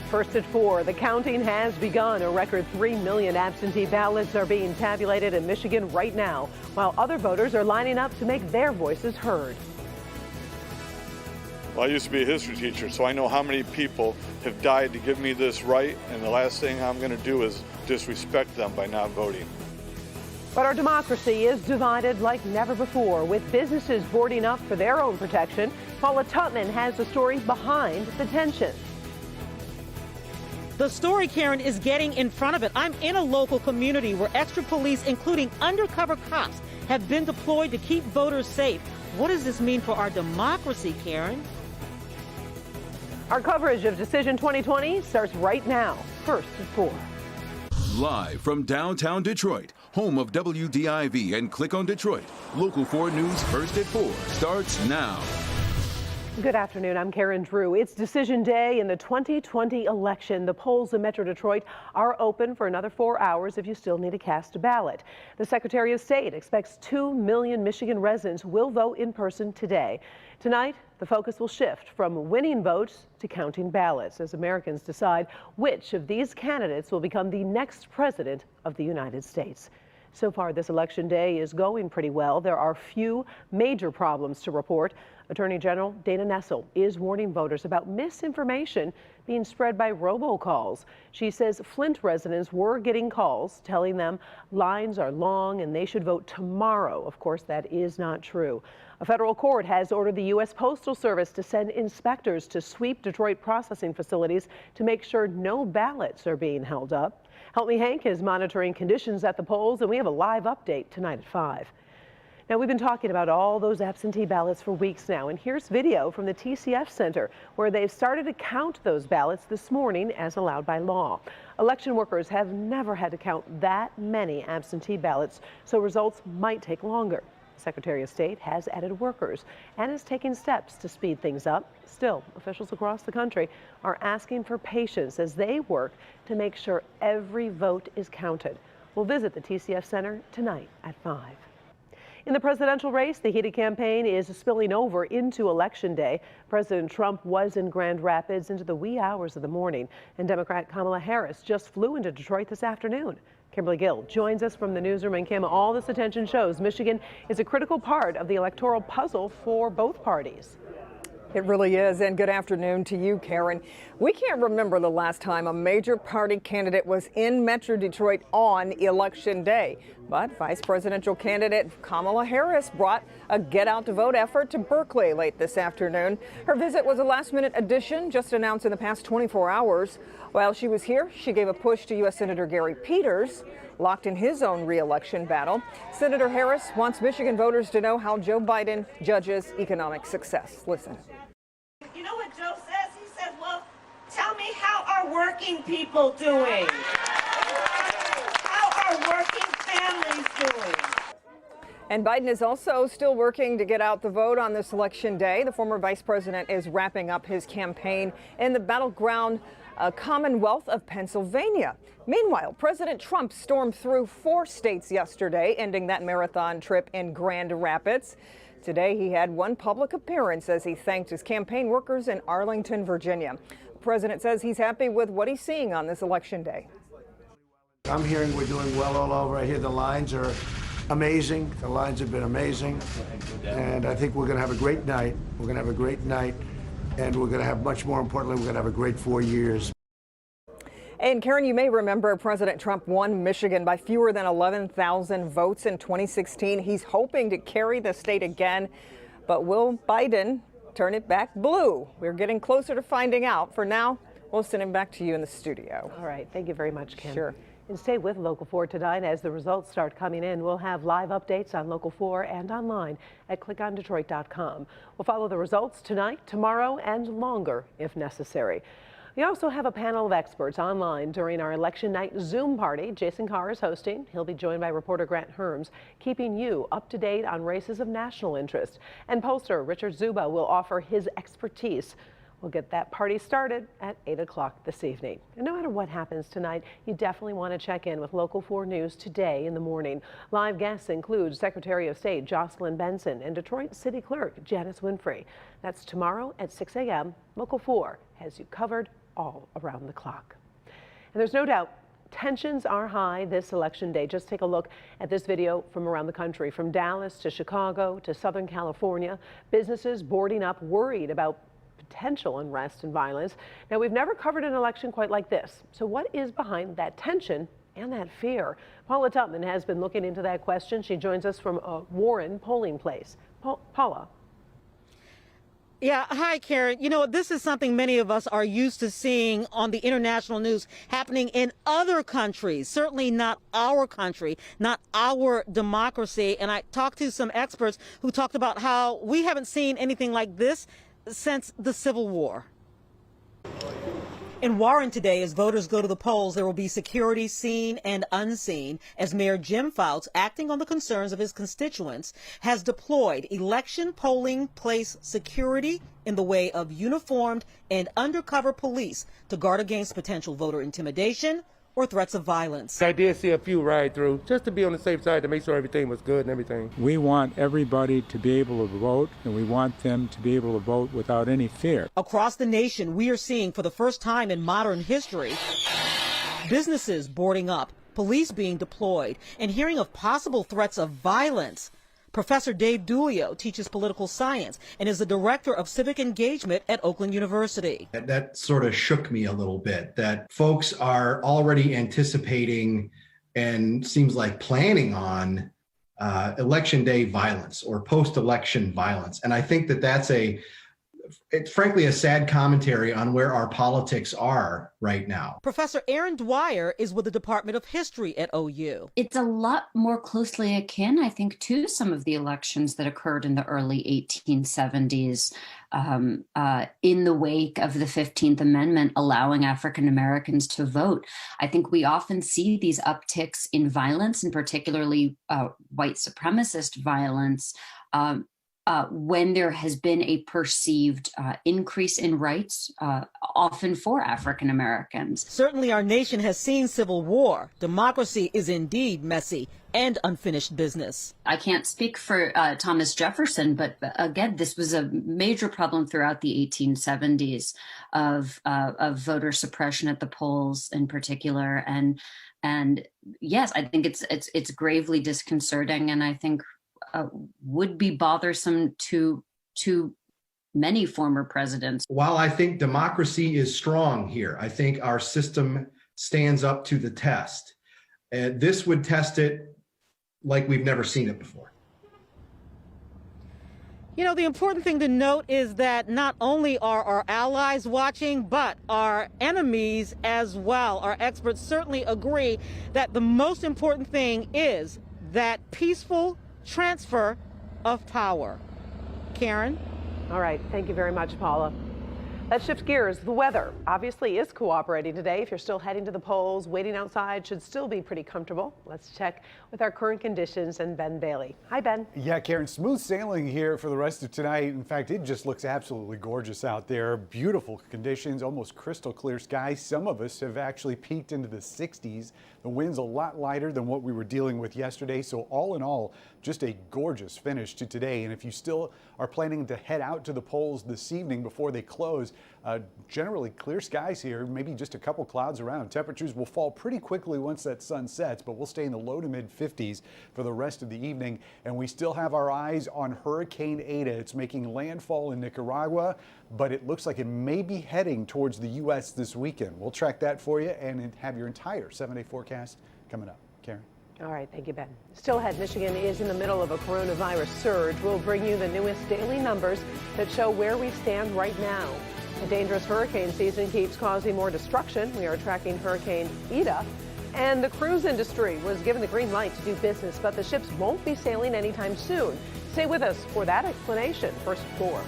First at 4, the counting has begun. A record 3 million absentee ballots are being tabulated in Michigan right now, while other voters are lining up to make their voices heard. Well, I used to be a history teacher, so I know how many people have died to give me this right, and the last thing I'm going to do is disrespect them by not voting. But our democracy is divided like never before, with businesses boarding up for their own protection. Paula Tutman has the story behind the tension. The story, Karen, is getting in front of it. I'm in a local community where extra police, including undercover cops, have been deployed to keep voters safe. What does this mean for our democracy, Karen? Our coverage of Decision 2020 starts right now, first at 4. Live from downtown Detroit, home of WDIV and Click on Detroit, Local 4 News First at 4 starts now. Good afternoon. I'm Karen Drew. It's Decision Day in the 2020 election. The polls in Metro Detroit are open for another 4 hours if you still need to cast a ballot. The Secretary of State expects 2 million Michigan residents will vote in person today. Tonight, the focus will shift from winning votes to counting ballots as Americans decide which of these candidates will become the next president of the United States. So far, this election day is going pretty well. There are few major problems to report. Attorney General Dana Nessel is warning voters about misinformation being spread by robocalls. She says Flint residents were getting calls telling them lines are long and they should vote tomorrow. Of course, that is not true. A federal court has ordered the U.S. Postal Service to send inspectors to sweep Detroit processing facilities to make sure no ballots are being held up. Help Me Hank is monitoring conditions at the polls, and we have a live update tonight at 5. Now, we've been talking about all those absentee ballots for weeks now, and here's video from the TCF Center where they've started to count those ballots this morning as allowed by law. Election workers have never had to count that many absentee ballots, so results might take longer. The Secretary of State has added workers and is taking steps to speed things up. Still, officials across the country are asking for patience as they work to make sure every vote is counted. We'll visit the TCF Center tonight at 5. In the presidential race, the heated campaign is spilling over into Election Day. President Trump was in Grand Rapids into the wee hours of the morning, and Democrat Kamala Harris just flew into Detroit this afternoon. Kimberly Gill joins us from the newsroom. And Kim, all this attention shows Michigan is a critical part of the electoral puzzle for both parties. It really is, and good afternoon to you, Karen. We can't remember the last time a major party candidate was in Metro Detroit on Election Day. But Vice Presidential candidate Kamala Harris brought a Get Out to Vote effort to Berkeley late this afternoon. Her visit was a last-minute addition, just announced in the past 24 hours. While she was here, she gave a push to U.S. Senator Gary Peters, locked in his own re-election battle. Senator Harris wants Michigan voters to know how Joe Biden judges economic success. Listen. You know what Joe says? He says, well, tell me how are working people doing? How are working families doing? And Biden is also still working to get out the vote on this election day. The former vice president is wrapping up his campaign in the battleground Commonwealth of Pennsylvania. Meanwhile, President Trump stormed through 4 states yesterday, ending that marathon trip in Grand Rapids. Today, he had one public appearance as he thanked his campaign workers in Arlington, Virginia. The president says he's happy with what he's seeing on this election day. I'm hearing we're doing well all over. I hear the lines are amazing. The lines have been amazing. And I think we're going to have a great night. We're going to have a great night. And we're going to have, much more importantly, we're going to have a great 4 years. And Karen, you may remember President Trump won Michigan by fewer than 11,000 votes in 2016. He's hoping to carry the state again. But will Biden turn it back blue? We're getting closer to finding out. For now, we'll send him back to you in the studio. All right. Thank you very much, Kim. Sure. And stay with Local 4 tonight as the results start coming in. We'll have live updates on Local 4 and online at clickondetroit.com. We'll follow the results tonight, tomorrow, and longer if necessary. We also have a panel of experts online during our election night Zoom party. Jason Carr is hosting. He'll be joined by reporter Grant Herms, keeping you up to date on races of national interest. And pollster Richard Zuba will offer his expertise. We'll get that party started at 8 o'clock this evening. And no matter what happens tonight, you definitely want to check in with Local 4 News today in the morning. Live guests include Secretary of State Jocelyn Benson and Detroit City Clerk Janice Winfrey. That's tomorrow at 6 a.m. Local 4 has you covered all around the clock. And there's no doubt tensions are high this election day. Just take a look at this video from around the country, from Dallas to Chicago to Southern California. Businesses boarding up, worried about potential unrest and violence. Now, we've never covered an election quite like this. So what is behind that tension and that fear? Paula Tutman has been looking into that question. She joins us from a Warren polling place. Paula. Yeah, hi, Karen. You know, this is something many of us are used to seeing on the international news happening in other countries, certainly not our country, not our democracy. And I talked to some experts who talked about how we haven't seen anything like this since the Civil War. In Warren today, as voters go to the polls, there will be security seen and unseen, as Mayor Jim Fouts, acting on the concerns of his constituents, has deployed election polling place security in the way of uniformed and undercover police to guard against potential voter intimidation or threats of violence. I did see a few ride through just to be on the safe side, to make sure everything was good and everything. We want everybody to be able to vote, and we want them to be able to vote without any fear. Across the nation, we are seeing for the first time in modern history, businesses boarding up, police being deployed, and hearing of possible threats of violence. Professor Dave Dulio teaches political science and is the director of civic engagement at Oakland University. That sort of shook me a little bit, that folks are already anticipating and seems like planning on election day violence or post-election violence. And I think that it's frankly a sad commentary on where our politics are right now. Professor Erin Dwyer is with the Department of History at OU. It's a lot more closely akin, I think, to some of the elections that occurred in the early 1870s in the wake of the 15th Amendment allowing African Americans to vote. I think we often see these upticks in violence, and particularly white supremacist violence, when there has been a perceived increase in rights, often for African Americans. Certainly our nation has seen civil war. Democracy is indeed messy and unfinished business. I can't speak for Thomas Jefferson, but again, this was a major problem throughout the 1870s of voter suppression at the polls in particular. And yes, I think it's gravely disconcerting, and I think would be bothersome to many former presidents. While I think democracy is strong here, I think our system stands up to the test. This would test it like we've never seen it before. You know, the important thing to note is that not only are our allies watching, but our enemies as well. Our experts certainly agree that the most important thing is that peaceful transfer of power. Karen? All right. Thank you very much, Paula. Let's shift gears. The weather obviously is cooperating today. If you're still heading to the polls, waiting outside should still be pretty comfortable. Let's check with our current conditions and Ben Bailey. Hi, Ben. Yeah, Karen, smooth sailing here for the rest of tonight. In fact, it just looks absolutely gorgeous out there. Beautiful conditions, almost crystal clear skies. Some of us have actually peaked into the 60s. The wind's a lot lighter than what we were dealing with yesterday. So all in all, just a gorgeous finish to today. And if you still are planning to head out to the polls this evening before they close, generally clear skies here, maybe just a couple clouds around. Temperatures will fall pretty quickly once that sun sets, but we'll stay in the low to mid 50s for the rest of the evening. And we still have our eyes on Hurricane Eta. It's making landfall in Nicaragua, but it looks like it may be heading towards the U.S. this weekend. We'll track that for you and have your entire 7-day forecast coming up. Karen. All right, thank you, Ben. Still ahead, Michigan is in the middle of a coronavirus surge. We'll bring you the newest daily numbers that show where we stand right now. The dangerous hurricane season keeps causing more destruction. We are tracking Hurricane Eta. And the cruise industry was given the green light to do business, but the ships won't be sailing anytime soon. Stay with us for that explanation. First, 4.